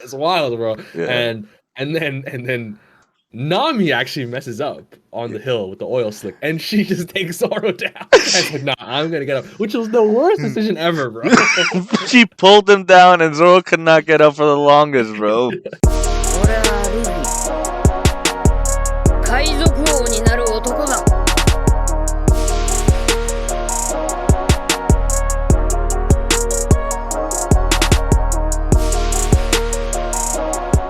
It's wild, bro. Yeah. And then Nami actually messes up on the hill with the oil slick, and she just takes Zoro down. I said, "Nah, I'm gonna get up," which was the worst decision ever, bro. She pulled him down, and Zoro could not get up for the longest, bro. 俺はルフィ海賊王になる男だ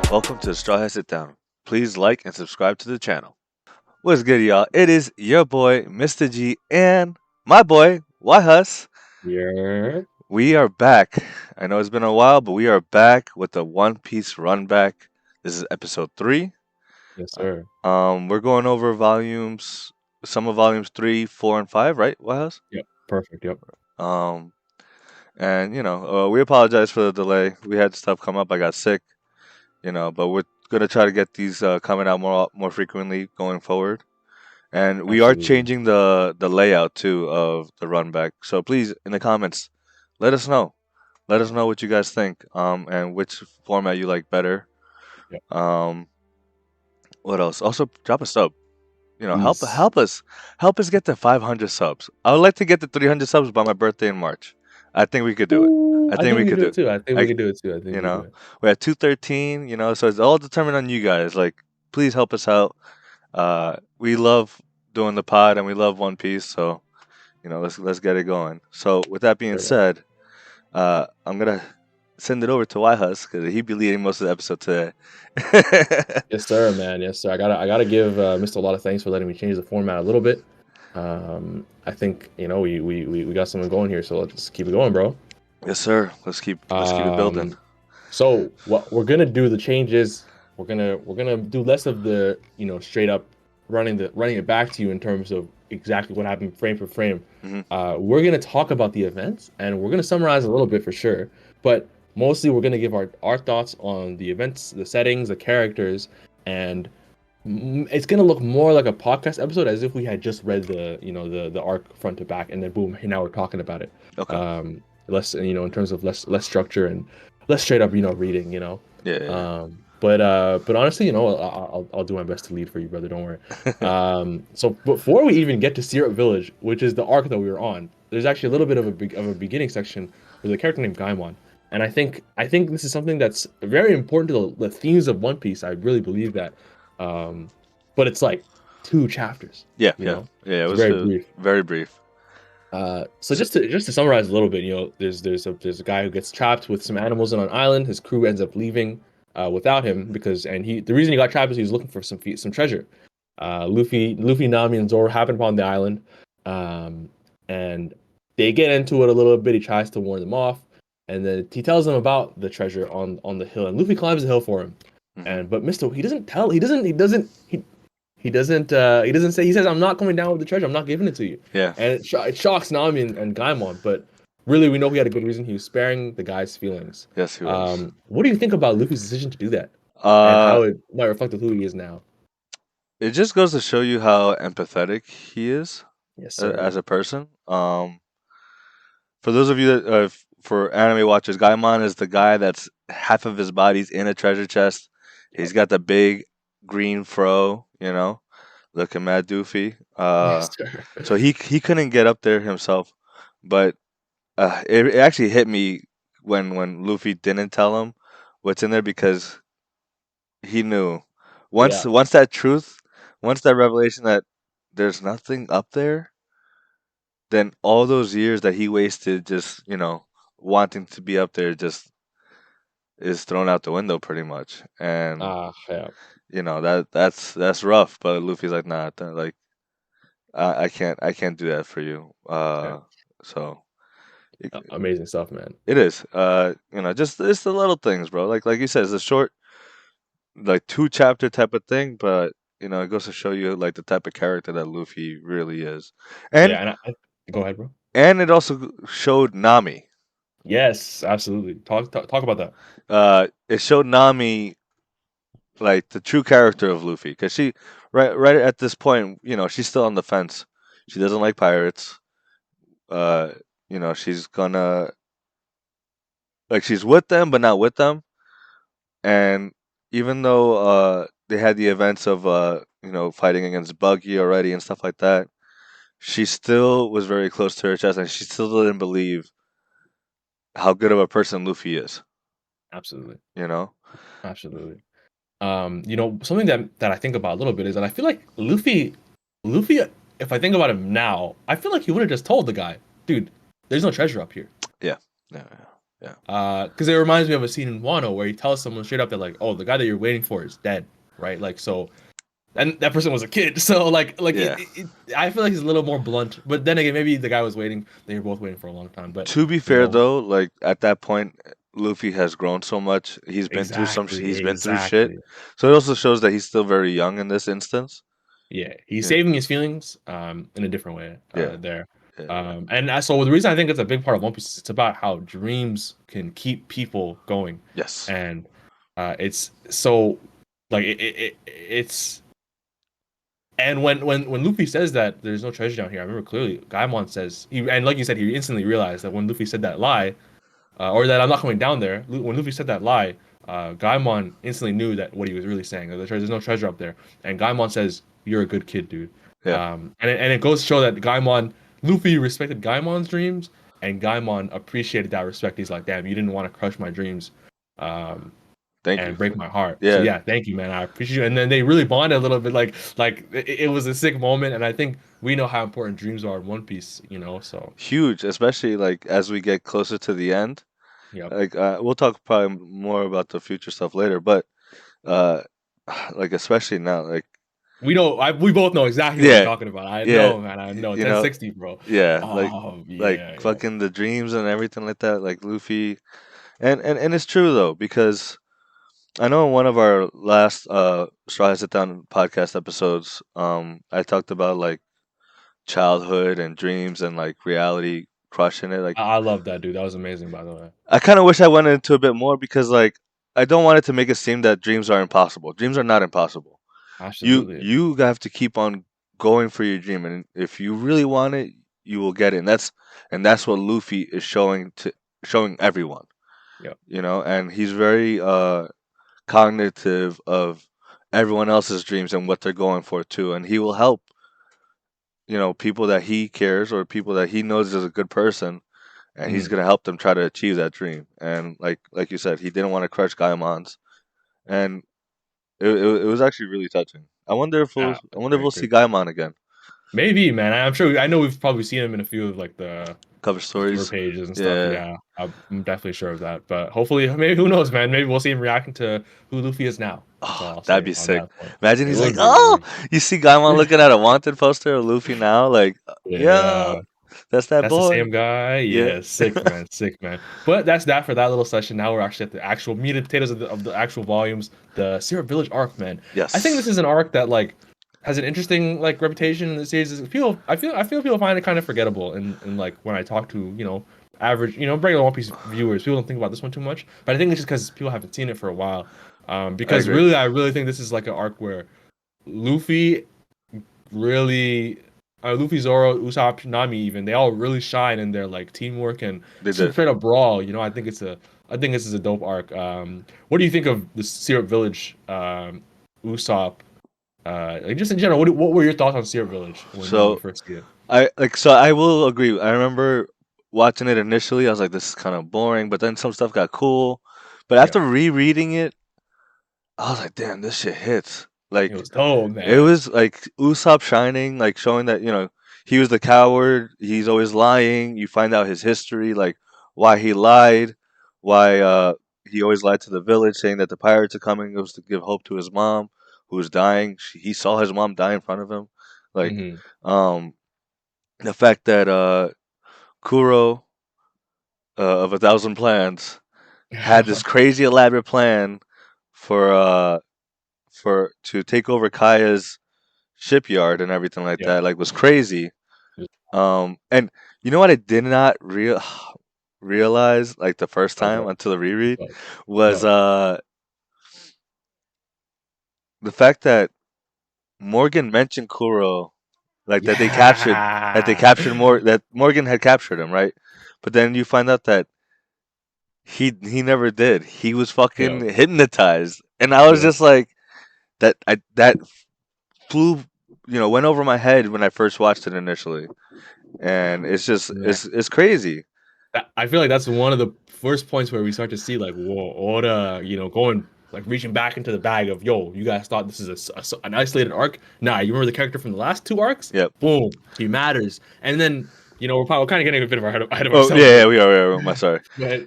Welcome to Strawhat Sitdown. Please like and subscribe to the channel. What's good, y'all? It is your boy, Mr. G, and my boy, YHuss. Yeah. We are back. I know it's been a while, but we are back with the One Piece Runback. This is episode 3. Yes, sir. We're going over volumes, some of volumes 3, 4, and 5, right, YHuss? Yep. Perfect. Yep. And we apologize for the delay. We had stuff come up. I got sick, but we're gonna try to get these coming out more frequently going forward. And we are Absolutely. changing the layout too of the run back. So please, in the comments, let us know. Let us know what you guys think. And which format you like better. Yep. What else? Also, drop a sub. Help Please. help us get to 500 subs. I would like to get to 300 subs by my birthday in March. I think we could do it. Ooh, I I think think we we can could do do it it. too. I think we I, can do it too. I think you we can do know, it. we're at 213. So it's all determined on you guys. Like, please help us out. We love doing the pod and we love One Piece. So, let's get it going. So with that being Sure, man. said, I'm gonna send it over to YHuss because he'd be leading most of the episode today. Yes, sir, man. Yes, sir. I gotta give Mr. a lot of thanks for letting me change the format a little bit. I think we got something going here, so let's just keep it going, bro. Yes, sir. Let's keep it building. So what we're gonna do the changes. We're gonna do less of the straight up running it back to you in terms of exactly what happened frame for frame. Mhm. We're gonna talk about the events and we're gonna summarize a little bit for sure, but mostly we're gonna give our thoughts on the events, the settings, the characters, and it's gonna look more like a podcast episode as if we had just read the arc front to back and then boom, now we're talking about it. Okay. Less in terms of less structure and less straight up reading. Yeah. But honestly, I'll do my best to lead for you, brother. Don't worry. So before we even get to Syrup Village, which is the arc that we were on, there's actually a little bit of a beginning section with a character named Gaimon, and I think this is something that's very important to the themes of One Piece. I really believe that, but it's like 2 chapters. Yeah. You know, It it's was very brief. very brief. So just to summarize a little bit, there's a guy who gets trapped with some animals on an island. His crew ends up leaving without him the reason he got trapped is he was looking for some treasure. Luffy, Nami, and Zoro happen upon the island, and they get into it a little bit. He tries to warn them off, and then he tells them about the treasure on the hill. And Luffy climbs the hill for him, but Mister he doesn't tell he doesn't say. He says, "I'm not coming down with the treasure. I'm not giving it to you." Yeah. And it shocks Nami and Gaimon, but really we know he had a good reason. He was sparing the guy's feelings. Yes, he was. What do you think about Luffy's decision to do that, and Uh, how it might reflect on who he is now? it just goes to show you how empathetic he is Yes, as sir. a person. For those of you that for anime watchers, Gaimon is the guy that's half of his body's in a treasure chest. He's Yep. got the big green fro, looking mad doofy. Yes, sir. So he couldn't get up there himself, but it actually hit me when Luffy didn't tell him what's in there because he knew Yeah. once that truth, once that revelation that there's nothing up there, then all those years that he wasted just wanting to be up there just is thrown out the window pretty much. And Yeah. that's rough. But Luffy's like, nah, like I can't do that for you. Yeah. So it, Amazing stuff, man. it is. Just it's the little things, bro. Like you said, it's a short, like 2 chapter type of thing, but it goes to show you like the type of character that Luffy really is. And Yeah, and go ahead, bro. it also showed Nami. Yes, absolutely. Talk about that. It showed Nami like the true character of Luffy because she right at this point, she's still on the fence. She doesn't like pirates. Uh, she's gonna like she's with them but not with them. And even though they had the events of fighting against Buggy already and stuff like that, she still was very close to her chest, and she still didn't believe how good of a person Luffy is. Absolutely. You know? Absolutely. Something that I think about a little bit is that I feel like Luffy, if I think about him now, I feel like he would have just told the guy, dude, there's no treasure up here. Yeah. Because it reminds me of a scene in Wano where he tells someone straight up that like, oh, the guy that you're waiting for is dead, right? Like so, and that person was a kid, so Yeah. I feel like he's a little more blunt. But then again, maybe the guy was waiting; they were both waiting for a long time. But To be fair, though, like at that point, Luffy has grown so much. He's been through exactly, He's been through shit. exactly. So it also shows that he's still very young in this instance. Yeah, he's Yeah. saving his feelings in a different way Yeah. there. Yeah. So the reason I think it's a big part of One Piece is it's about how dreams can keep people going, Yes. and it's so like it's and when Luffy says that there's no treasure down here, I remember clearly Gaimon says and like you said, he instantly realized that when Luffy said that lie, or that I'm not coming down there. When Luffy said that lie, Gaimon instantly knew that what he was really saying. That there's no treasure up there. And Gaimon says, "You're a good kid, dude." Yeah. And it goes to show that Luffy respected Gaimon's dreams, and Gaimon appreciated that respect. He's like, "Damn, you didn't want to crush my dreams, Thank and you. break my heart." So Yeah. yeah, thank you, man. I appreciate you. And then they really bonded a little bit. Like it was a sick moment, and I think we know how important dreams are in One Piece. So Huge, especially like as we get closer to the end. yeah. Like we'll talk probably more about the future stuff later, but uh, like especially now, like We both know exactly what you're yeah, talking about. I yeah, know, man. I know. you know, 1060, bro. yeah, Oh, like yeah, yeah. fucking the dreams and everything like that, like Luffy, and it's true though because I know in one of our last Strawhat Sit Down podcast episodes, I talked about like childhood and dreams and like reality crushing it. Like I love that, dude. That was amazing, by the way. I kind of wish I went into a bit more because like I don't want it to make it seem that dreams are impossible. Dreams are not impossible. Absolutely. You have to keep on going for your dream, and if you really want it, you will get it. And that's what Luffy is showing everyone. Yep. And he's very cognitive of everyone else's dreams and what they're going for too, and he will help people that he cares or people that he knows is a good person, and he's Mhm. gonna help them try to achieve that dream. And like you said, he didn't want to crush Gaimon's, and it was actually really touching. I wonder if Yeah, I we'll see agree. Gaimon again. Maybe, man. I'm sure. I know we've probably seen him in a few of like the Cover cover stories. pages and stuff. Yeah. Yeah, I'm definitely sure of that. But hopefully, maybe who knows, man? Maybe we'll see him reacting to who Luffy is now. That's all Oh, I'll that'd say be on sick. that point. Imagine It he's like, would be. It oh, would you see Gaimon be. looking at a wanted poster of Luffy now, like, Yeah. yo, that's that That's the boy. same guy? Yeah. Yeah, sick man, sick man. But that's that for that little session. Now we're actually at the actual meat and potatoes of the actual volumes, the Syrup Village arc, man. I think this Yes. is an arc that like has an interesting like reputation in the series. I feel people find it kind of forgettable and like when I talk to, average, regular One Piece viewers, people don't think about this one too much. But I think it's just because people haven't seen it for a while. I Because agree. really I really think this is like an arc where Luffy really Luffy, Zoro, Usopp, Nami, even they all really shine in their like teamwork and They just a did. straight up brawl. I think this is a dope arc. What do you think of the Syrup Village, Usopp? Like just in general, what were your thoughts on Syrup Village when you So first see it? I will agree. I remember watching it initially. I was like, this is kind of boring, but then some stuff got cool. But Yeah, after rereading it, I was like, damn, this shit hits. it Like was dope, it man. was like Usopp shining, like showing that he was the coward. He's always lying. You find out his history, like why he lied, why he always lied to the village, saying that the pirates are coming. It was to give hope to his mom, who was dying. He saw his mom die in front of him. Like Hmm. um, the fact that Kuro of A Thousand Plans had this crazy elaborate plan for to take over Kaya's shipyard and everything like Yeah. that, like, was crazy. And you know what I did not realize like the first What's time up? until the What's reread up? was No. the fact that Morgan mentioned Kuro, like that they Yeah. captured more that Morgan had captured him, right? But then you find out that he never did. He was fucking Yeah, hypnotized, and I was yeah, just like that flew, went over my head when I first watched it initially, and it's just man. it's crazy. I feel like that's one of the first points where we start to see like, whoa, Oda, going like reaching back into the bag of, yo, you guys thought this is an isolated arc. Nah, you remember the character from the last two arcs? Yep. Boom, he matters. And then we're probably kind of getting a bit of ahead of Oh ourselves yeah, here. we are. I'm sorry.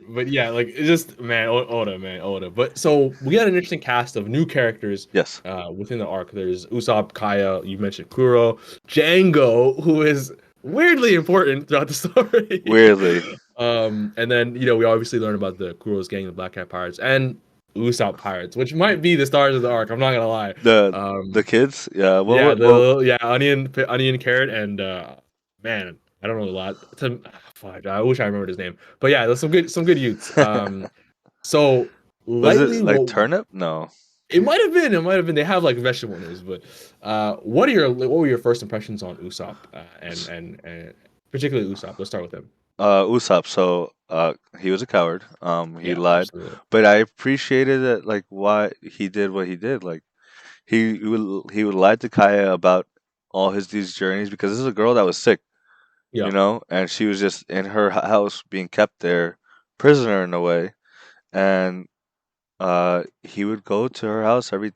But yeah, like it's just Oda. But so we got an interesting cast of new characters Yes. within the arc. There's Usopp, Kaya, you mentioned Kuro, Django, who is weirdly important throughout the story. Weirdly, And then we obviously learn about the Kuro's gang, the Black Cat Pirates, and Usopp Pirates, which might be the stars of the arc. I'm not gonna lie. the kids. Yeah. Yeah, Well. onion, carrot, and man, I don't know a lot. Fuck, I wish I remembered his name. But yeah, there's some good youths. So Was it lightly, like what turnip? No. it might have been. It might have been. They have like vegetable names, but what were your first impressions on Usopp and particularly Usopp? Let's start with him. Usopp. So he was a coward. He Yeah, lied, absolutely. but I appreciated it. Like why he did what he did. Like he would lie to Kaya about all these journeys because this is a girl that was sick, Yeah, and she was just in her house being kept there, prisoner in a way, and he would go to her house every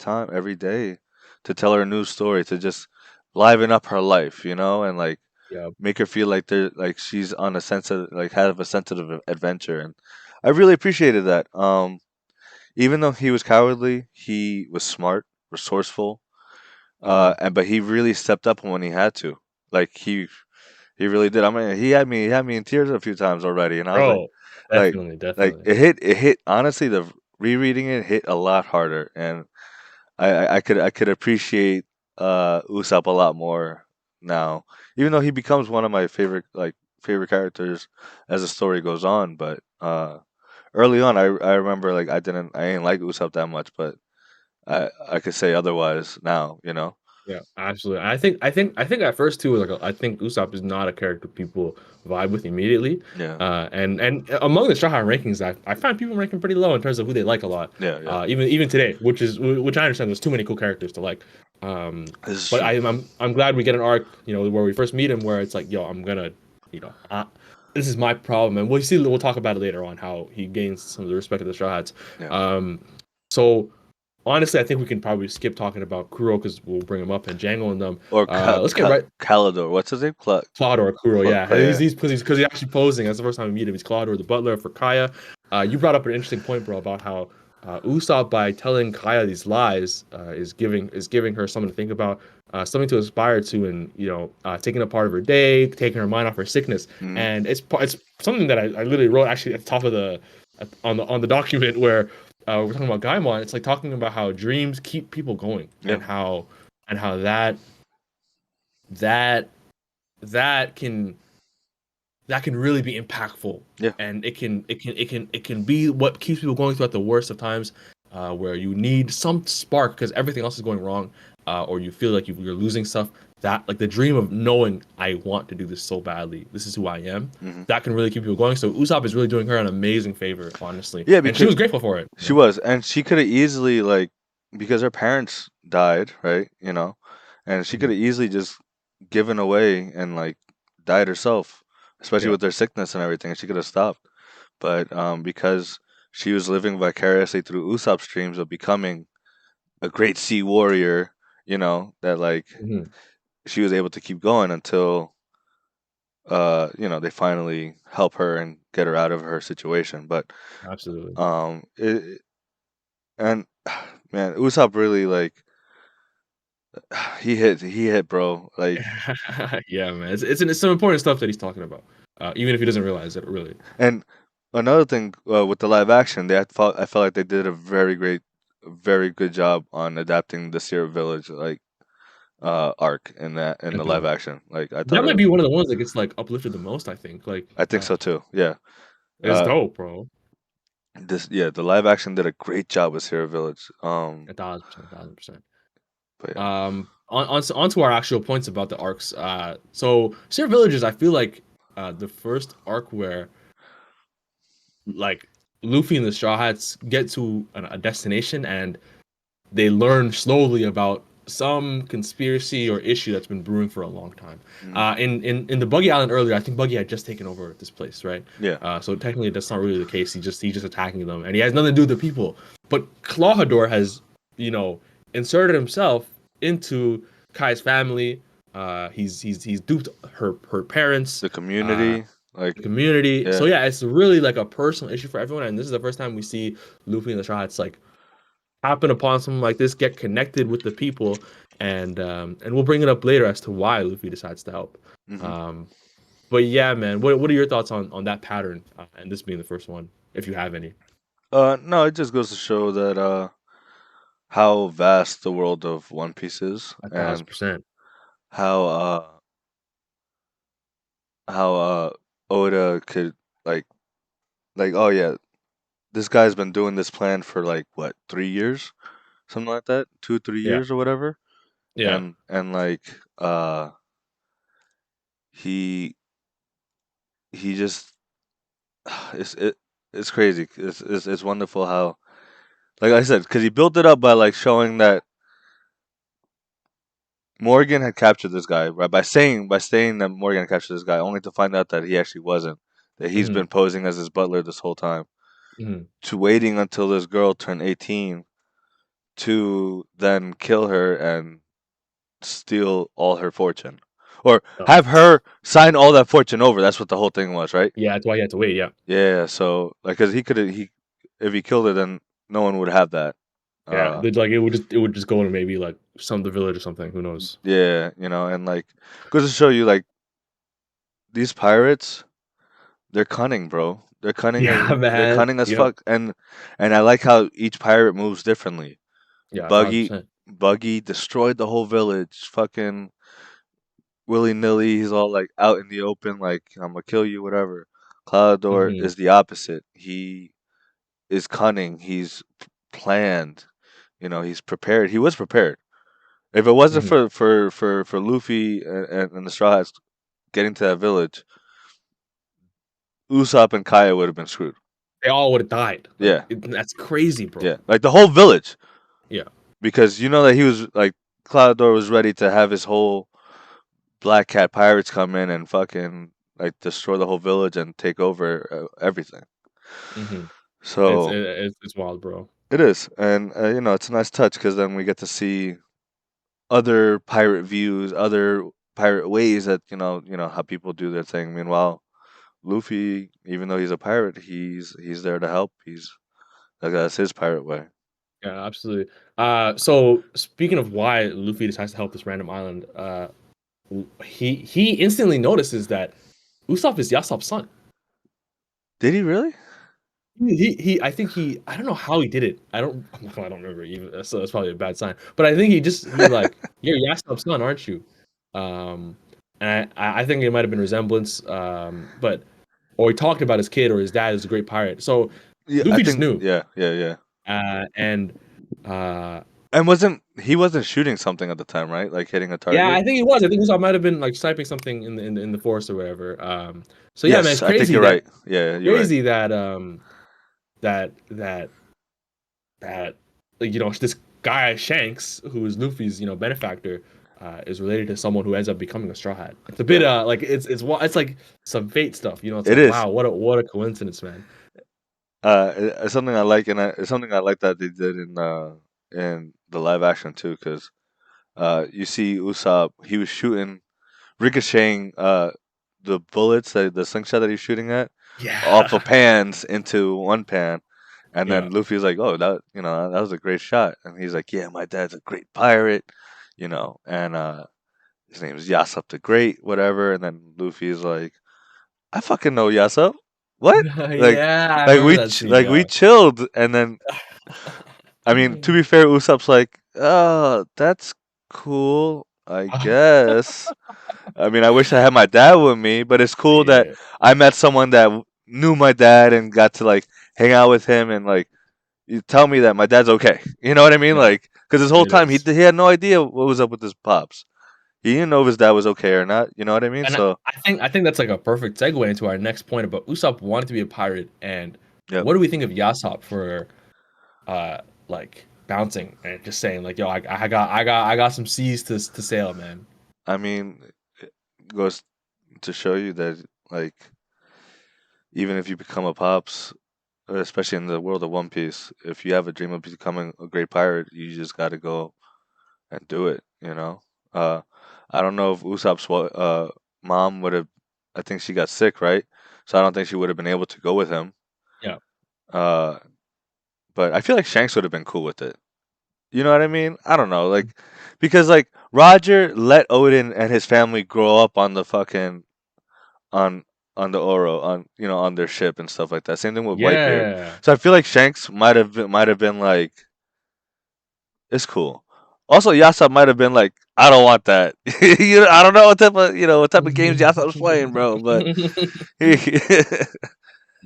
day, to tell her a new story, to just liven up her life, and like yeah, make her feel like she's on a sense of like have a sense of adventure, and I really appreciated that. Even though he was cowardly, he was smart, resourceful, uh-huh. but he really stepped up when he had to. Like he really did. I mean, he had me in tears a few times already, and I was Bro, like, definitely, like definitely. it hit. Honestly, the rereading it hit a lot harder, and I could appreciate Usopp a lot more now, even though he becomes one of my favorite characters as the story goes on. But early on, I remember like I didn't like Usopp that much, but I could say otherwise now. Yeah, absolutely. I think at first too, like I think Usopp is not a character people vibe with immediately. Yeah, And among the Strawhat rankings, I find people ranking pretty low in terms of who they like a lot. yeah, yeah. Even today, which I understand. There's too many cool characters to like. This is But true. I'm glad we get an arc, where we first meet him, where it's like, yo, I'm gonna, this is my problem, and we'll talk about it later on how he gains some of the respect of the Straw Hats. Yeah. So honestly, I think we can probably skip talking about Kuro because we'll bring him up and Django and them. Or Let's get right. Calidor. What's his name? Claude or Kuro, yeah. Yeah. He's because he's actually posing. That's the first time we meet him. He's Claude or the butler for Kaya. You brought up an interesting point, bro, about how Usopp, by telling Kaya these lies, is giving her something to think about, something to aspire to, and taking a part of her day, taking her mind off her sickness. Mhm. And it's something that I literally wrote actually at the top of on the document where we're talking about Gaimon. It's like talking about how dreams keep people going, Yeah. and how that that can really be impactful. Yeah. And it can be what keeps people going throughout the worst of times, where you need some spark because everything else is going wrong, or you feel like you're losing stuff. That, like, the dream of knowing I want to do this so badly, this is who I am, Mhm. that can really keep people going. So Usopp is really doing her an amazing favor, honestly. Yeah, And she because was grateful for it. she was, and she could have easily because her parents died, right? And she could have easily just given away and died herself, especially Yeah. with their sickness and everything. She could have stopped, but because she was living vicariously through Usopp's dreams of becoming a great sea warrior, that Mhm. she was able to keep going until they finally help her and get her out of her situation. But Absolutely. it and man, Usopp really he hit, bro. Yeah, man. It's some important stuff that he's talking about, even if he doesn't realize it, really. And another thing with the live action, I felt like they did a very good job on adapting the Sierra Village arc in the live Definitely. action. I thought That might be one of the ones that gets like uplifted the most, I think. Like, I think so too. Yeah. it's Uh, dope, bro. the live action did a great job with Sierra Village. 1,000%, 1,000%. But yeah. Onto our actual points about the arcs. So Sierra Villages, I feel like the first arc where like Luffy and the Straw Hats get to a destination and they learn slowly about some conspiracy or issue that's been brewing for a long time. In the Buggy Island earlier, I think Buggy had just taken over this place, right? Yeah. So technically, that's not really the case. He's just attacking them, and he has nothing to do with the people. But Clawhador has, inserted himself into Kai's family. He's duped her parents, The community, like, the community. yeah. So yeah, it's really like a personal issue for everyone, and this is the first time we see Luffy and the Straw Hats like happen upon something like this, get connected with the people, and we'll bring it up later as to why Luffy decides to help. Mhm. But yeah, man, what are your thoughts on that pattern and this being the first one, if you have any? No, it just goes to show that how vast the world of One Piece is, and 1,000%. how Oda could like oh yeah, this guy's been doing this plan for like what 3 years, something like that, 2 3 Yeah, years or whatever, yeah. and like he just it's crazy. It's wonderful how, like I said, because he built it up by like showing that Morgan had captured this guy, right? By saying that Morgan had captured this guy, only to find out that he actually wasn't. That he's Hmm. been posing as his butler this whole time. Hmm. To waiting until this girl turned 18 to then kill her and steal all her fortune, or Oh, have her sign all that fortune over. That's what the whole thing was, right? yeah, that's why you had to wait. Yeah, Yeah. So like, cause he if he killed her, then no one would have that. yeah. Uh, Like it would just go to maybe like some the village or something. Who knows? yeah, and like goes to show you like these pirates, they're cunning, bro. Yeah, They're man. cunning as Yep. fuck, and I like how each pirate moves differently. Yeah, thousand Buggy percent. Buggy destroyed the whole village, fucking willy nilly. He's all like out in the open, like I'm gonna kill you, whatever. Cloudor Hmm. is the opposite. He is cunning. He's planned. He's prepared. He was prepared. If it wasn't Hmm. for Luffy and the Straw Hats getting to that village, Usopp and Kaya would have been screwed. They all would have died. Like Yeah, that's crazy, bro. yeah, like the whole village, Yeah. because you know that he was like Cloudor was ready to have his whole Black Cat pirates come in and fucking like destroy the whole village and take over everything. Hmm. It's So it's wild, bro. it is, and it's a nice touch because then we get to see other pirate views, other pirate ways that how people do their thing. Meanwhile, Luffy, even though he's a pirate, he's there to help. That's his pirate way. Yeah, absolutely. So speaking of why Luffy decides to help this random island, he instantly notices that Usopp is Yasopp's son. Did he really? I think I don't know how he did it. I don't remember even. So that's probably a bad sign. But I think he like, you're Yasopp's son, aren't you? Um, and I think it might have been resemblance. Or he talked about his kid or his dad is a great pirate. So Yeah, I Luffy just think. knew. Yeah, yeah, yeah. And uh, And he wasn't shooting something at the time, right? Like hitting a Yeah, target. I think he was. I think Usopp might have been like sniping something in the forest or whatever. So yeah, man, it's Yes, I think crazy you're that right. Yeah, you're right. crazy that that that that like, this guy Shanks, who is Luffy's benefactor, is related to someone who ends up becoming a Straw Hat. It's a bit Yeah, like it's like some fate stuff. It's it like, is. wow, what a coincidence, man. It's something I like, and it's something I like that they did in the live action too, because you see Usopp, he was shooting, ricocheting the bullets, the slingshot that he's shooting at, off of Yeah, pans into one pan, and yeah. then Luffy's like, "Oh, that was a great shot," and he's like, "Yeah, my dad's a great pirate," and his name is Yasop the Great, whatever, and then Luffy's like, "I fucking know Yasop. What?" Like, Yeah, I remember that scene. like we Yeah. chilled, and then I mean, to be fair, Usopp's like, "Oh, that's cool, I guess." I mean, I wish I had my dad with me, but it's cool that Yeah, I met someone that knew my dad and got to like hang out with him and like you tell me that my dad's okay. You know what I mean? yeah, Like, because this whole it time is. he had no idea what was up with his pops. He didn't know if his dad was okay or not. You know what I mean? And So I think that's like a perfect segue into our next point about Usopp wanting to be a pirate and Yep. What do we think of Usopp for like bouncing and just saying like, yo, I got some seas to sail, man. I mean, it goes to show you that like even if you become a pops, especially in the world of One Piece, if you have a dream of becoming a great pirate, you just got to go and do it. Uh, I don't know if Usopp's mom would have. I think she got sick, right? So I don't think she would have been able to go with him. Yeah. Uh, but I feel like Shanks would have been cool with it. You know what I mean? I don't know, like because like Roger let Odin and his family grow up on the fucking on on the Oro on their ship and stuff like that. Same thing with Whitebeard. Yeah. So I feel like Shanks might have been like it's cool. Also, Yasop might have been like, I don't want that. I don't know what type of games Yasop was playing, bro. But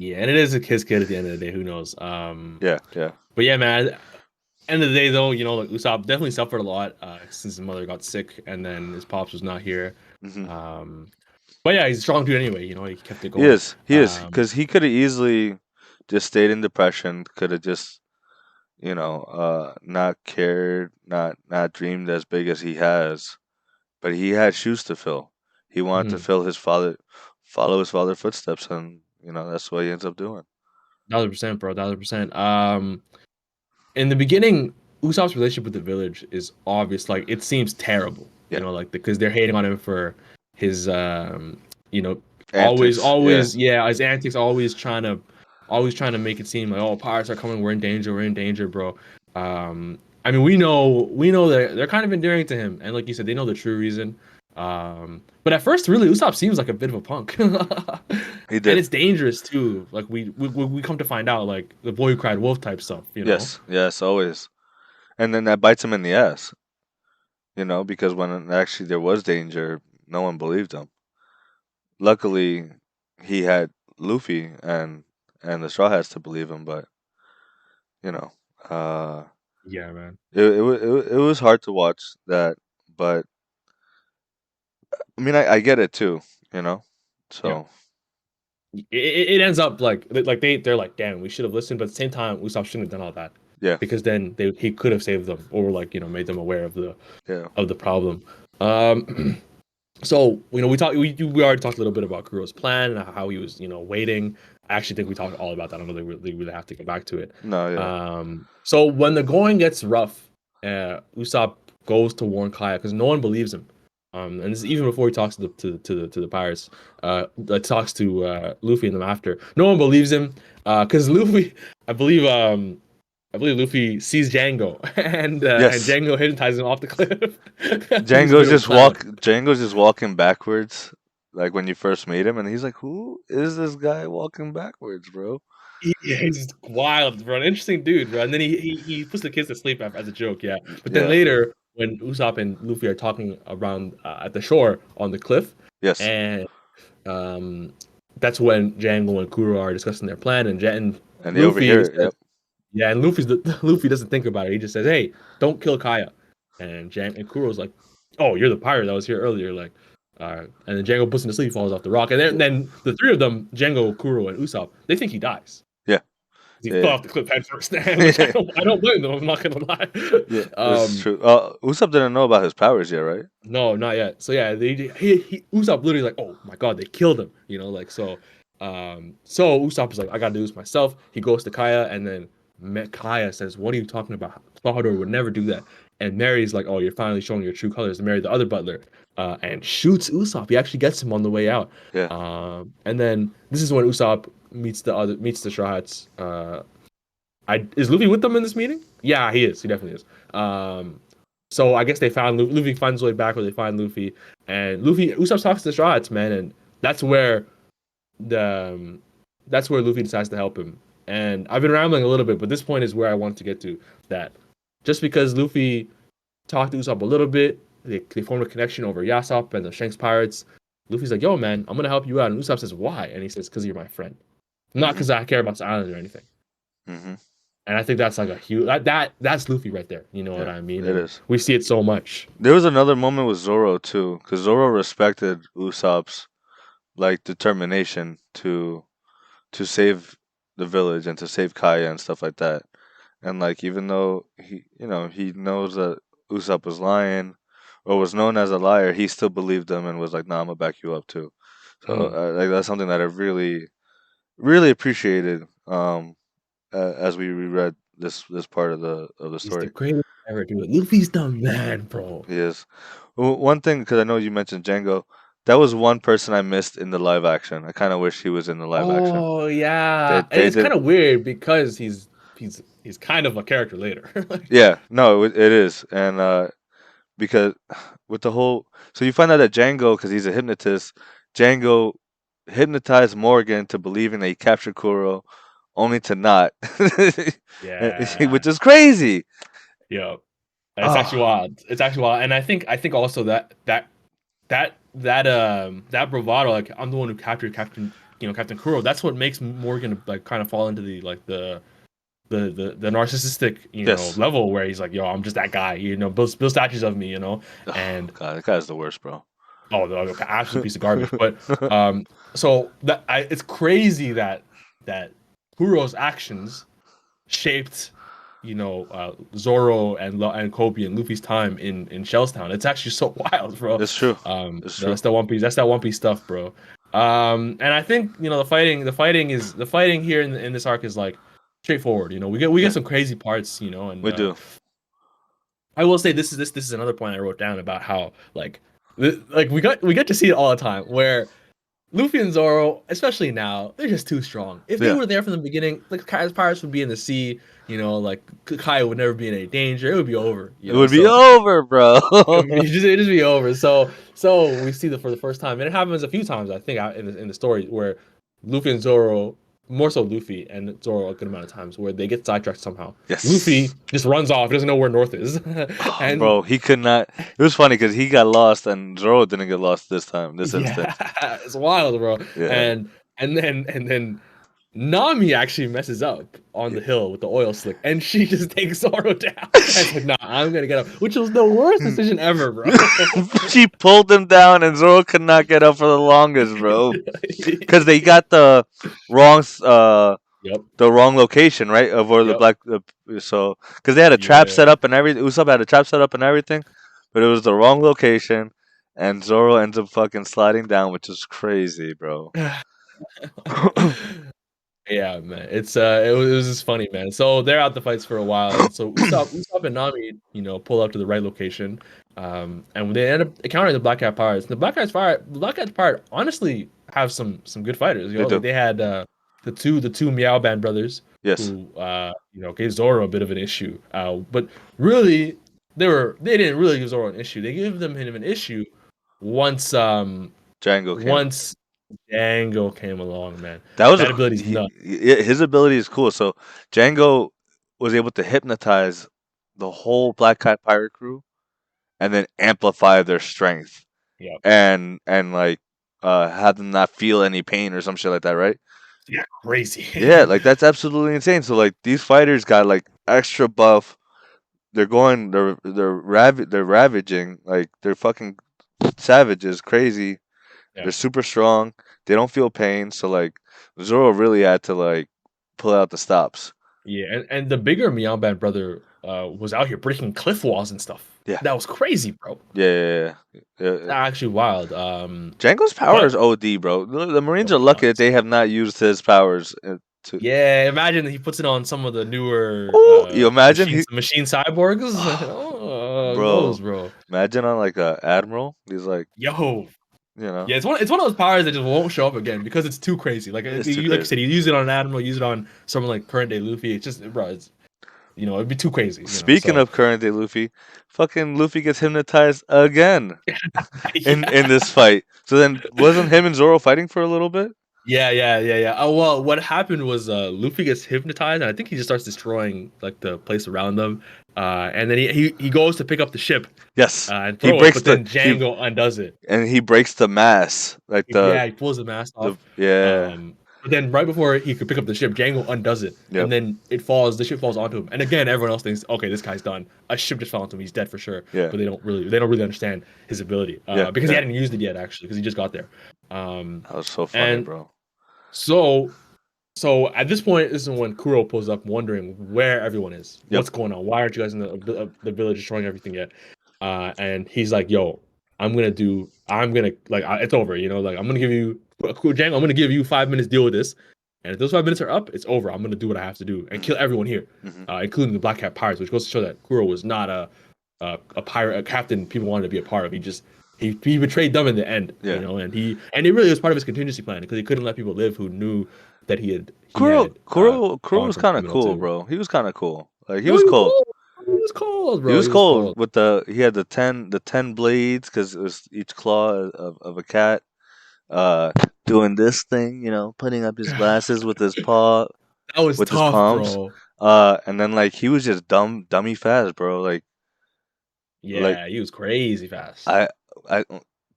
Yeah, and it is his kid at the end of the day. Who knows? yeah. But yeah, man. End of the day, though, like Usopp definitely suffered a lot since his mother got sick, and then his pops was not here. hmm But yeah, he's a strong dude anyway. He kept it He going. is. He is because he could have easily just stayed in depression. Could have just not cared, not dreamed as big as he has. But he had shoes to fill. He wanted to follow his father's footsteps, and that's what he ends up doing. 1,000%, bro. 1,000%. In the beginning, Usopp's relationship with the village is obvious. Like it seems terrible. Yeah. Like because they're hating on him for his Antics, yeah, his antics, always trying to make it seem like, oh, pirates are coming, we're in danger, bro. I mean, we know that they're kind of endearing to him, and like you said, they know the true reason. But at first, really, Usopp seems like a bit of a punk, He and did. it's dangerous too. Like we come to find out, like the boy who cried wolf type stuff, Yes, always. And then that bites him in the ass, because when actually there was danger, no one believed him. Luckily, he had Luffy and the Straw Hats to believe him, but you know, uh, Yeah, man. it was hard to watch that, but I mean, I get it too, Yeah. so It ends up like they're like, damn, we should have listened, but at the same time, Usopp shouldn't have done all that yeah, because then he could have saved them or like made them aware of yeah, the problem. So we already talked a little bit about Kuro's plan and how he was waiting. I actually think we talked all about that. I don't know that we really have to go back to it. no, yeah, So when the going gets rough, Usopp goes to warn Kaya because no one believes him. And this is even before he talks to the pirates. Talks to Luffy and them after. No one believes him because Luffy, I believe, Luffy sees Django and yes. Django hypnotizes him off the cliff. Django's just walking backwards, like when you first meet him, and he's like, "Who is this guy walking backwards, bro?" Yeah, he's wild, bro. An interesting dude, bro. And then he puts the kids to sleep as a joke, yeah. But then Yeah. later, when Usopp and Luffy are talking around at the shore on the cliff, Yes. and that's when Django and Kuro are discussing their plan, and And they Luffy overhear it. says, Yep. yeah, and Luffy doesn't think about it. He just says, "Hey, don't kill Kaya," and Kuro's like, "Oh, you're the pirate that was here earlier." Like, and then Django puts him to sleep, falls off the rock, and then the three of them, Django, Kuro, and Usopp, they think he dies. Yeah. He fell Yeah. off the cliff head first, which I don't blame them. I'm not gonna lie. Yeah. It's true. Usopp didn't know about his powers yet, right? No, not yet. So yeah, Usopp literally like, oh my god, they killed him. Like so. So Usopp is like, I gotta do this myself. He goes to Kaya, and then Kaya says, "What are you talking about? Salvador would never do that." And Mary's like, "Oh, you're finally showing your true colors." And Mary, the other butler, and shoots Usopp. He actually gets him on the way out. Yeah. And then this is when Usopp meets the Straw Hats. Is Luffy with them in this meeting? Yeah, he is. He definitely is. So I guess they found Luffy finds his way back, where they find Luffy, and Usopp talks to the Straw Hats, man, and that's where Luffy decides to help him. And I've been rambling a little bit, but this point is where I want to get to. That just because Luffy talked to Usopp a little bit, they formed a connection over Yasop and the Shanks pirates. Luffy's like, "Yo, man, I'm gonna help you out," and Usopp says, "Why?" And he says, "Because you're my friend, not because I care about the island or anything." Mm-hmm. And I think that's like a huge that's Luffy right there. You know what I mean? It is. We see it so much. There was another moment with Zoro too, because Zoro respected Usopp's like determination to save the village and to save Kaya and stuff like that. And like even though he knows that Usopp was lying or was known as a liar, he still believed him and was like, "Nah, I'm gonna back you up too." So like that's something that I really appreciated as we reread this part of the He's the story. greatest ever, dude. Luffy's the man, bro. He is. One thing, because I know you mentioned Django, that was one person I missed in the live action. I kind of wish he was in the live action. Oh yeah, and They it's did. kind of weird because he's kind of a character later. Yeah, no, it is, and because with the whole, so you find out that Django, because he's a hypnotist, Django hypnotized Morgan to believing that he captured Kuro, only to not, Yeah, which is crazy. yeah, it's actually Oh, wild. It's actually wild, and I think also that bravado, like I'm the one who captured Captain Kuro. That's what makes Morgan like kind of fall into the narcissistic yes. level where he's like, yo, I'm just that guy, build statues of me, Oh, and God, that guy's the worst, bro. oh, the absolute piece of garbage. But so it's crazy that Kuro's actions shaped, Zoro and Kobe and Luffy's time in Shellstown. It's actually so wild, bro. It's true. It's true. That's that One Piece stuff, bro. And I think the fighting here in this arc is like straightforward. We get some crazy parts, and We do. I will say this is another point I wrote down about how like we get to see it all the time where Luffy and Zoro, especially now, they're just too strong. If they Yeah. were there from the beginning, like Kai's pirates would be in the sea, like Kai would never be in any danger. It would be over. It would be over, bro. It'd just be over. So we see for the first time, and it happens a few times, I think, in the story where Luffy and Zoro, more so Luffy and Zoro, a good amount of times where they get sidetracked somehow. Yes. Luffy just runs off, doesn't know where North is, and bro, he could not. It was funny because he got lost and Zoro didn't get lost this time. This instant. It's wild, bro. Yeah. And then Nami actually messes up on the hill with the oil slick, and she just takes Zoro down. I said, "Nah, I'm gonna get up," which was the worst decision ever, bro. She pulled him down, and Zoro could not get up for the longest, bro, because they got the wrong Yep. the wrong location, right, of where the Yep. black. So because they had a trap Yeah. set up and everything, Usopp had a trap set up and everything, but it was the wrong location, and Zoro ends up fucking sliding down, which is crazy, bro. Yeah, man. It was just funny, man. So they're out the fights for a while, and so Usopp and Nami, pull up to the right location, and they end up encountering the Black Cat Pirates. The Black Cat Pirate honestly have some good fighters. They do. They had the two Meow Band brothers, Yes. who gave Zoro a bit of an issue. But really, they didn't really give Zoro an issue. They gave him an issue once Django came. once Django came along, man. That was ability's nuts. his ability is cool. So Django was able to hypnotize the whole Black Cat pirate crew, and then amplify their strength. Yep. And like have them not feel any pain or some shit like that, right? Yeah, crazy. Yeah, like that's absolutely insane. So like these fighters got like extra buff. They're ravaging, like they're fucking savages, crazy. Yeah. They're super strong. They don't feel pain. So like Zoro really had to like pull out the stops. Yeah, and the bigger Meow Band brother was out here breaking cliff walls and stuff. Yeah. That was crazy, bro. Yeah. Actually wild. Django's power is OD, bro. The Marines are lucky that they have not used his powers. Yeah, imagine he puts it on some of the newer you imagine machine cyborgs. Bro. Imagine on like a admiral. He's like, yo. Yeah, it's one of those powers that just won't show up again because it's too crazy. Like like you said, you use it on an admiral, use it on someone like current day Luffy. It's just, bro, it'd be too crazy. Speaking of current day Luffy, fucking Luffy gets hypnotized again in this fight. So then, wasn't him and Zoro fighting for a little bit? Yeah. Oh well, what happened was Luffy gets hypnotized, and I think he just starts destroying like the place around them. And then he goes to pick up the ship. Yes. And throw it, but then Django undoes it. And he breaks the mast. He pulls the mast off. But then right before he could pick up the ship, Django undoes it. Yep. And then the ship falls onto him. And again, everyone else thinks, okay, this guy's done. A ship just fell onto him, he's dead for sure. Yeah. But they don't really understand his ability. Because he hadn't used it yet, actually, because he just got there. That was so funny, bro. So So at this point, this is when Kuro pulls up, wondering where everyone is. Yep. What's going on? Why aren't you guys in the village destroying everything yet? And he's like, "Yo, I'm gonna it's over. Like I'm gonna give you Django. I'm gonna give you 5 minutes to deal with this. And if those 5 minutes are up, it's over. I'm gonna do what I have to do and kill everyone here, including the Black Cat pirates, which goes to show that Kuro was not a pirate, a captain people wanted to be a part of. He betrayed them in the end, Yeah. and it really was part of his contingency plan because he couldn't let people live who knew that he had. Kuro gone was from kind of criminal cool, to- bro. He was kind of cool. Like he No, was cold. He was cold, bro. He was cold with he had the 10 blades because it was each claw of a cat. Doing this thing, putting up his glasses with his paw, That was with his tough, palms. bro. And then like he was just dummy fast, bro. Yeah, he was crazy fast. I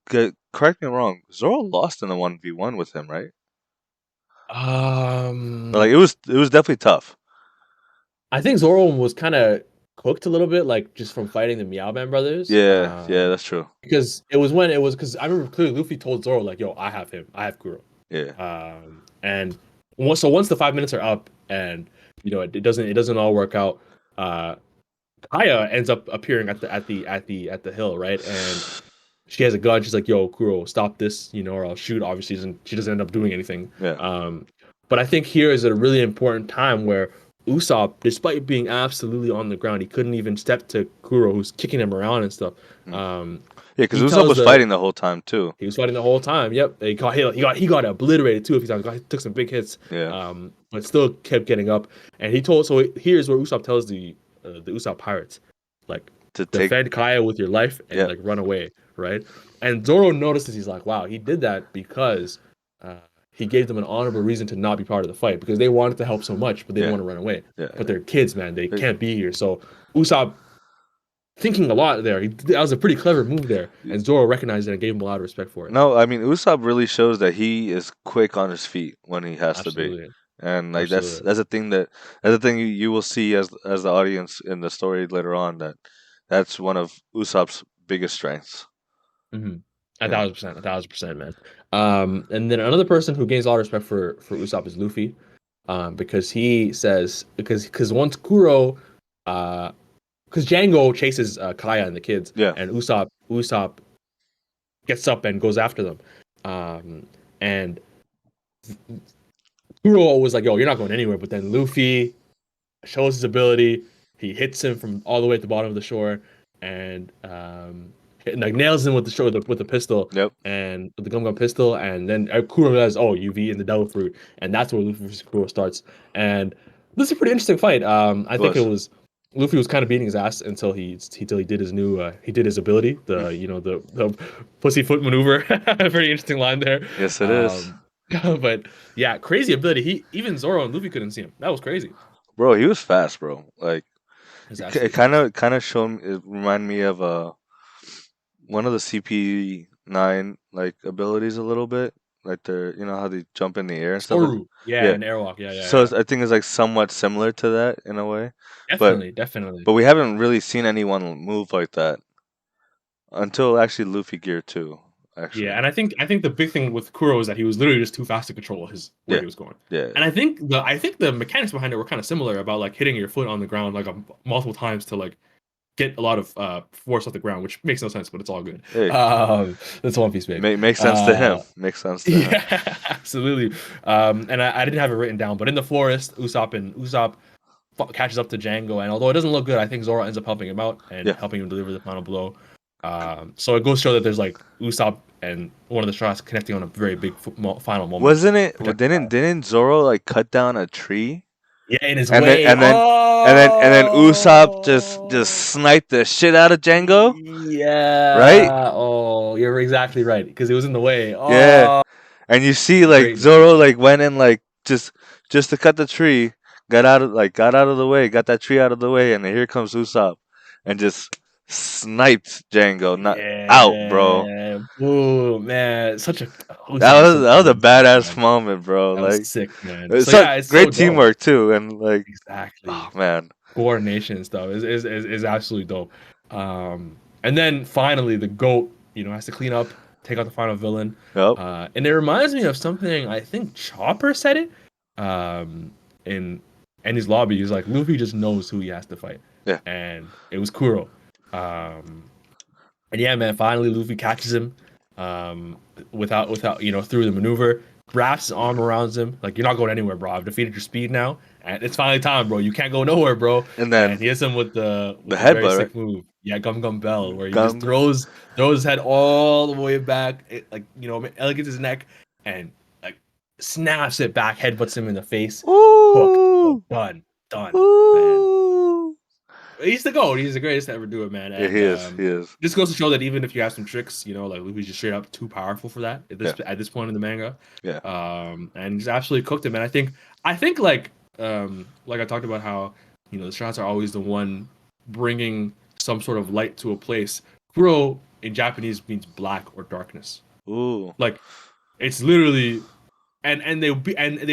correct me if I'm wrong. Zoro lost in the 1v1 with him, right? Like it was definitely tough. I think Zoro was kind of cooked a little bit, like just from fighting the Meow Man brothers. Yeah, that's true. Because because I remember clearly Luffy told Zoro like, "Yo, I have him. I have Kuro." Yeah. And once the 5 minutes are up, and it doesn't all work out. Kaya ends up appearing at the hill, right? And she has a gun. She's like, "Yo, Kuro, stop this, or I'll shoot." Obviously, she doesn't end up doing anything. Yeah. But I think here is a really important time where Usopp, despite being absolutely on the ground, he couldn't even step to Kuro, who's kicking him around and stuff. Yeah, because Usopp was fighting the whole time too. He was fighting the whole time. Yep, he got obliterated too. If he took some big hits. Yeah. But still kept getting up. And here's where Usopp tells the Usopp pirates, like, to defend Kaya with your life and like run away, right? And Zoro notices, he's like, wow, he did that because he gave them an honorable reason to not be part of the fight because they wanted to help so much, but they didn't want to run away. Yeah. But they're kids, man. They can't be here. So Usopp, thinking a lot there, that was a pretty clever move there, and Zoro recognized it and gave him a lot of respect for it. No, I mean Usopp really shows that he is quick on his feet when he has to be. And like that's a thing you will see as the audience in the story later on, that's one of Usopp's biggest strengths. 1,000%, man. And then another person who gains a lot of respect for Usopp is Luffy, because he says because once Kuro, because Django chases Kaya and the kids, and Usopp gets up and goes after them, and Kuro was like, "Yo, you're not going anywhere." But then Luffy shows his ability. He hits him from all the way at the bottom of the shore, and like nails him with the pistol. Yep. And with the gum pistol, and then Kuro realizes, "Oh, you've eaten the devil fruit," and that's where Luffy versus Kuro starts. And this is a pretty interesting fight. I think it was Luffy was kind of beating his ass until he did his his ability, the pussyfoot maneuver. Pretty interesting line there. Yes, it is. But yeah, crazy ability. Even Zoro and Luffy couldn't see him. That was crazy. Bro, he was fast, bro. Like it kind of showed. It reminded me of one of the CP9 like abilities a little bit. Like they're how they jump in the air and stuff. An airwalk. Yeah. So I think it's like somewhat similar to that in a way. Definitely. But we haven't really seen anyone move like that until actually Luffy Gear 2. Actually. Yeah, and I think the big thing with Kuro is that he was literally just too fast to control where he was going. Yeah. And I think the mechanics behind it were kind of similar about like hitting your foot on the ground like multiple times to like get a lot of force off the ground, which makes no sense, but it's all good. Hey. That's One Piece, baby. Makes sense to him. Makes sense to him. Yeah, absolutely. And I didn't have it written down, but in the forest, Usopp catches up to Django, and although it doesn't look good, I think Zoro ends up helping him out and helping him deliver the final blow. So it goes to show that there's like Usopp and one of the Strawhats connecting on a very big final moment. Wasn't it? Didn't Zoro like cut down a tree? Yeah, in his way. And then Usopp just sniped the shit out of Django. Yeah. Right. Oh, you're exactly right because it was in the way. Oh. Yeah. And you see like Zoro like went in like just to cut the tree, got out of the way, got that tree out of the way, and here comes Usopp and just sniped Django out, bro. Oh man, that was a badass moment, bro. That was sick, man. It's great teamwork too, and like exactly. Oh man, coordination and stuff is absolutely dope. And then finally the GOAT, has to clean up, take out the final villain. Yep. And it reminds me of something I think Chopper said it. in his lobby. He's like, Luffy just knows who he has to fight. Yeah. And it was Kuro. And yeah, man, finally Luffy catches him without through the maneuver, wraps his arm around him. Like, you're not going anywhere, bro. I've defeated your speed now. And it's finally time, bro. You can't go nowhere, bro. And then he hits him with the very headbutt, sick right? move. Yeah, Gum Gum Bell, where he Gum- just throws his head all the way back, elegates his neck, and like snaps it back, headbutts him in the face. Ooh. Hooked. Done. Man. Ooh. He's the GOAT. He's the greatest to ever do it, man. Yeah, And, he is. He is. This goes to show that even if you have some tricks, like Luffy's just straight up too powerful for that at this point in the manga. Yeah. And he's absolutely cooked him. And I think like I talked about how the Strawhats are always the one bringing some sort of light to a place. Kuro in Japanese means black or darkness. Ooh. Like it's literally, and they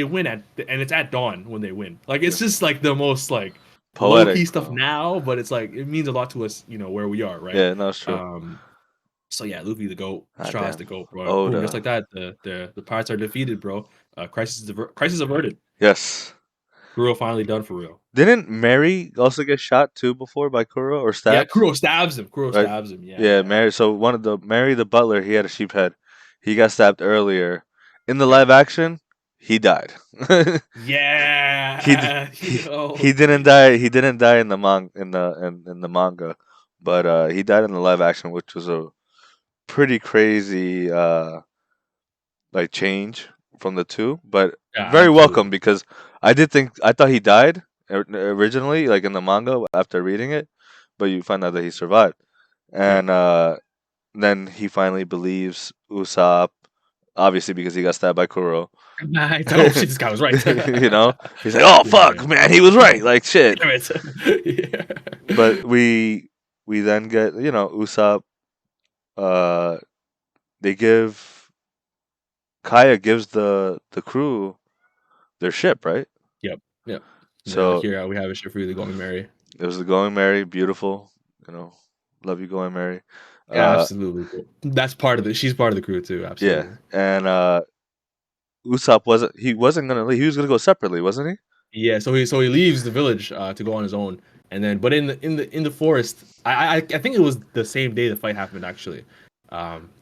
win and it's at dawn when they win. Like it's just like the most like Poetic low-key stuff now, but it's like it means a lot to us, where we are, right? Yeah, no, it's true. So yeah, Luffy the GOAT, Straw has the GOAT, bro. Oh, Boom, just like that, the pirates are defeated, bro. Crisis averted. Yes. Kuro finally done for real. Didn't Mary also get shot too before by Kuro or stabbed? Yeah, Kuro stabs him. Yeah. Mary. So Mary the butler, he had a sheep head. He got stabbed earlier. In the live action, he died. Yeah. He didn't die. He didn't die in the manga, but he died in the live action, which was a pretty crazy like change from the two, but very welcome, because I thought he died originally, like in the manga after reading it, but you find out that he survived, and then he finally believes Usopp, obviously because he got stabbed by Kuro. Oh shit, this guy was right. He's like, oh fuck, man, he was right, like shit. Damn it. Yeah. But we then get Usopp. They give. Kaya gives the crew their ship, right? Yep. So here we have a ship for you, the Going Merry. It was the Going Merry, beautiful. Love you, Going Merry. Yeah, absolutely. Cool. That's part of it. She's part of the crew too. Absolutely. Yeah, and Usopp wasn't gonna leave. He was gonna go separately, wasn't he? Yeah. So he leaves the village to go on his own, and then but in the forest, I think it was the same day the fight happened actually.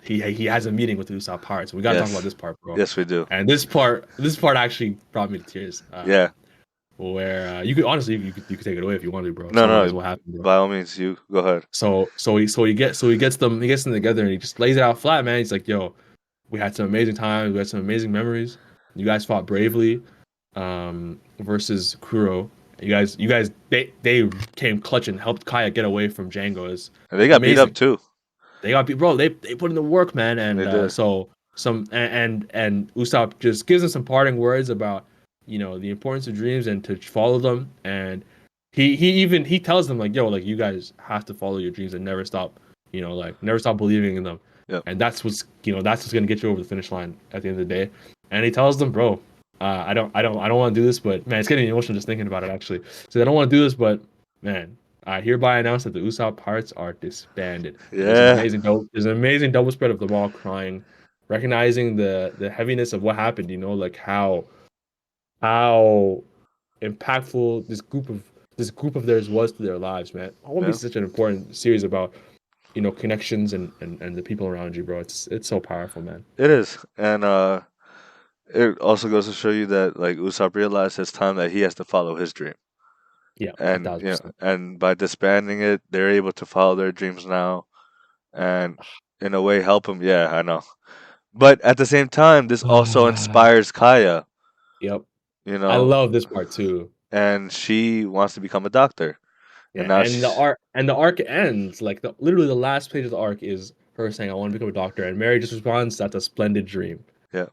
He has a meeting with the Usopp pirates. We gotta talk about this part, bro. Yes, we do. And this part actually brought me to tears. Yeah. Where you could honestly you could take it away if you want to, bro. No. What happened, bro. By all means, you go ahead. So he gets them together and he just lays it out flat, man. He's like, yo, we had some amazing times, we had some amazing memories. You guys fought bravely, versus Kuro. You guys they came clutch and helped Kaya get away from Django. And they got beat up too. They got beat, bro. They put in the work, man. And so Usopp just gives them some parting words about the importance of dreams and to follow them. And he tells them like, yo, like you guys have to follow your dreams and never stop, never stop believing in them. Yep. And that's what's gonna get you over the finish line at the end of the day. And he tells them, bro, I don't want to do this, but man, it's getting emotional just thinking about it actually. So I don't want to do this, but man, I hereby announce that the Usopp pirates are disbanded. Yeah. There's an amazing double spread of them all crying, recognizing the heaviness of what happened, like how impactful this group of theirs was to their lives, man. One Piece is such an important series about connections and the people around you, bro. It's so powerful, man. It is. And it also goes to show you that like Usopp realized it's time that he has to follow his dream. Yeah. And and by disbanding it, they're able to follow their dreams now and in a way help him. Yeah, I know. But at the same time, this also inspires Kaya. Yep. I love this part too. And she wants to become a doctor. Yeah, and the arc ends like literally the last page of the arc is her saying, "I want to become a doctor," and Mary just responds, "That's a splendid dream." Yeah.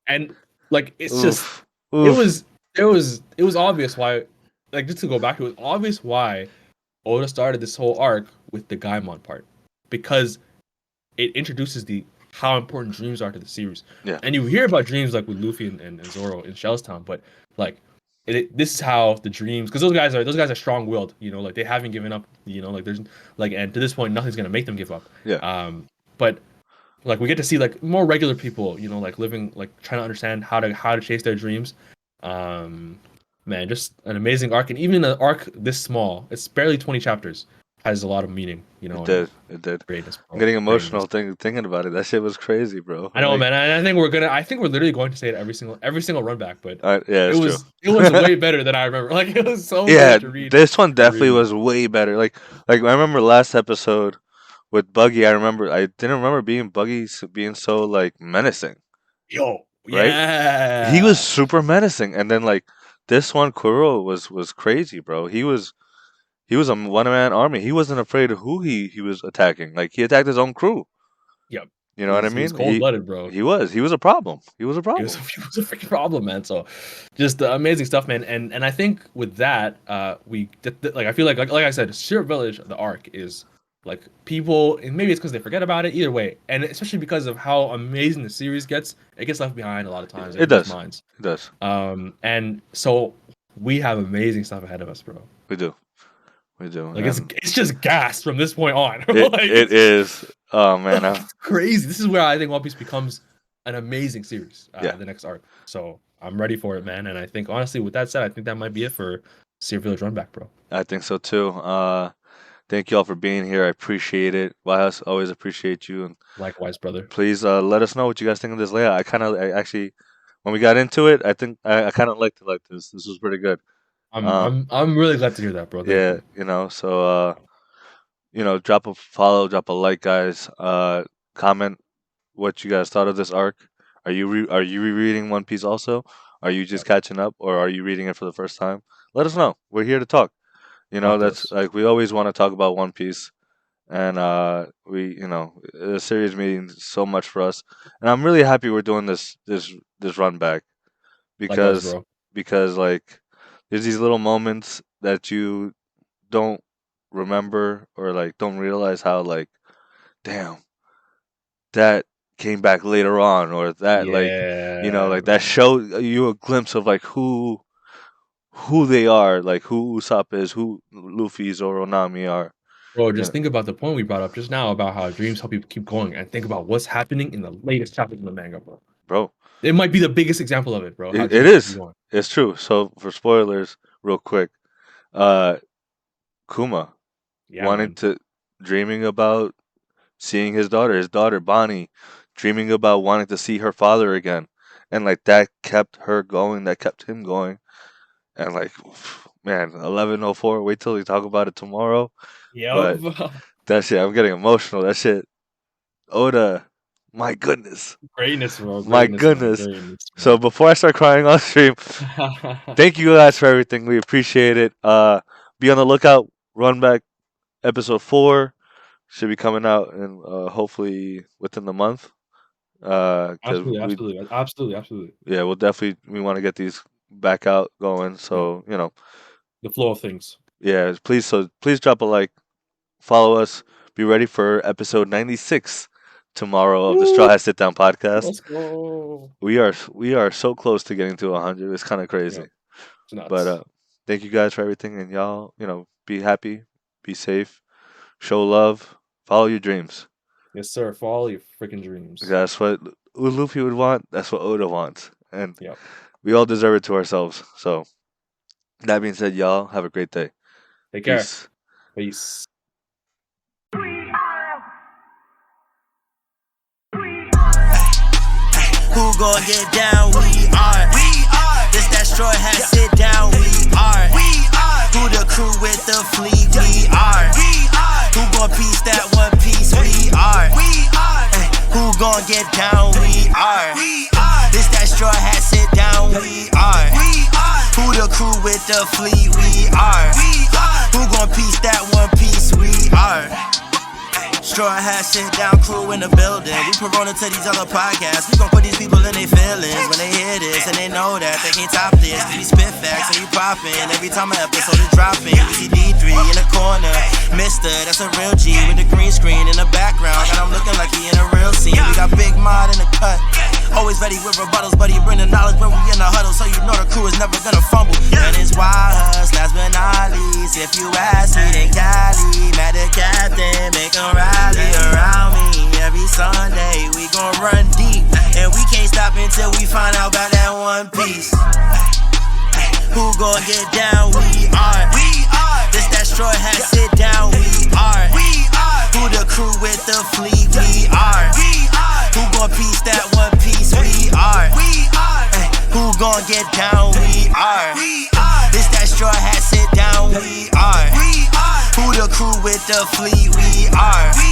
And like it's it was obvious why, like just to go back, it was obvious why Oda started this whole arc with the Gaimon part, because it introduces how important dreams are to the series. Yeah. And you hear about dreams like with Luffy and Zoro in Shellstown, but like this is how the dreams, because those guys are strong-willed, like they haven't given up, like there's like, and to this point nothing's gonna make them give up. Yeah. But like we get to see like more regular people, like living, like trying to understand how to chase their dreams. Man, just an amazing arc, and even an arc this small, it's barely 20 chapters, has a lot of meaning, you know. It did. Greatness, bro. I'm getting Greatness. emotional thinking about it. That shit was crazy, bro. I know, man. I think we're literally going to say it every single run back, but yeah, it was way better than I remember. Like it was so good to read. This one definitely was way better. Like I remember last episode with Buggy. I didn't remember Buggy being so like menacing. Yo, right? Yeah. He was super menacing, and then like this one, Kuro was crazy, bro. He was a one-man army. He wasn't afraid of who he was attacking. Like he attacked his own crew. Yep. You know what I mean? He was cold-blooded, bro. He was a problem. He was a problem. He was a freaking problem, man. So, just amazing stuff, man. And I think with that, I feel like I said, Spirit Village, the arc is like people, and maybe it's because they forget about it. Either way, and especially because of how amazing the series gets, it gets left behind a lot of times. It does. Minds. It does. And so we have amazing stuff ahead of us, bro. We do. Like it's just gas from this point on. It is. Oh man, it's crazy. This is where I think One Piece becomes an amazing series. Yeah. The next arc. So I'm ready for it, man. And I think honestly, with that said, I think that might be it for Spirit Village Runback, bro. I think so too. Thank you all for being here. I appreciate it. YHuss, always appreciate you. And likewise, brother. Please let us know what you guys think of this layout. I actually, when we got into it, I think I kind of liked it like this. This was pretty good. I'm really glad to hear that, bro. Thank you. You know, so drop a follow, drop a like, guys. Comment what you guys thought of this arc. Are you rereading One Piece also? Are you just catching up, or are you reading it for the first time? Let us know. We're here to talk. You know, that's like we always want to talk about One Piece, and the series means so much for us, and I'm really happy we're doing this run back because like there's these little moments that you don't remember or like don't realize how like damn that came back later on, or that like that showed you a glimpse of like who they are, like who Usopp is, who Luffy, Zoro, Nami are. Bro, just think about the point we brought up just now about how dreams help you keep going, and think about what's happening in the latest chapters of the manga, bro. It might be the biggest example of it, bro. It is. It's true. So for spoilers, real quick, Kuma dreaming about seeing his daughter Bonnie, dreaming about wanting to see her father again, and like that kept her going, that kept him going. And like, man, 11:04. Wait till we talk about it tomorrow. Yeah, that shit, I'm getting emotional. That shit, Oda, my goodness, greatness, bro. My goodness. So before I start crying on stream, thank you guys for everything. We appreciate it. Be on the lookout. Runback episode 4 should be coming out, and hopefully within the month. Absolutely. Yeah, we want to get these back out going, so the flow of things. Yeah, please drop a like, follow us, be ready for episode 96 tomorrow of the Strawhat Sitdown podcast. Let's go. We are so close to getting to 100. It's kind of crazy. Yeah, it's nuts. But thank you guys for everything, and y'all be happy, be safe, show love, follow your dreams. Yes, sir. Follow your freaking dreams. That's what Luffy would want. That's what Oda wants, and we all deserve it to ourselves. So, that being said, y'all have a great day. Take care. Peace. Who gon' get down? We are. This that Strawhat Sitdown. We are. Who the crew with the fleet? We are. Who gon' piece that One Piece? We are. Who gon' get down? We are. This that Strawhat Sitdown. We are. Who the crew with the fleet? We are. Who gon' piece that One Piece? We are. Strawhat Sitdown crew in the building. We Corona to these other podcasts. We gon' put these people in their feelings when they hear this, and they know that they can't top this. We spit facts and we poppin'. Every time an episode is dropping, we see D3 in the corner. Mister, that's a real G with the green screen in the background. Got him looking like he in a real scene. We got Big Mod in the cut. Always ready with rebuttals, but he bring the knowledge when we in the huddle, so you know the crew is never gonna fumble. And it's YHuss, last but not least. If you ask me, then Cali, mad the captain, make him rally around me. Every Sunday we gon' run deep, and we can't stop until we find out about that One Piece. gon' get down? We are. This that straw hat, sit down. We are. Who the crew with the fleet? We are. Who gon' piece that one piece? We are. Ay, who gon' get down? We are. This that straw hat, sit down. We are. Who the crew with the fleet? We are.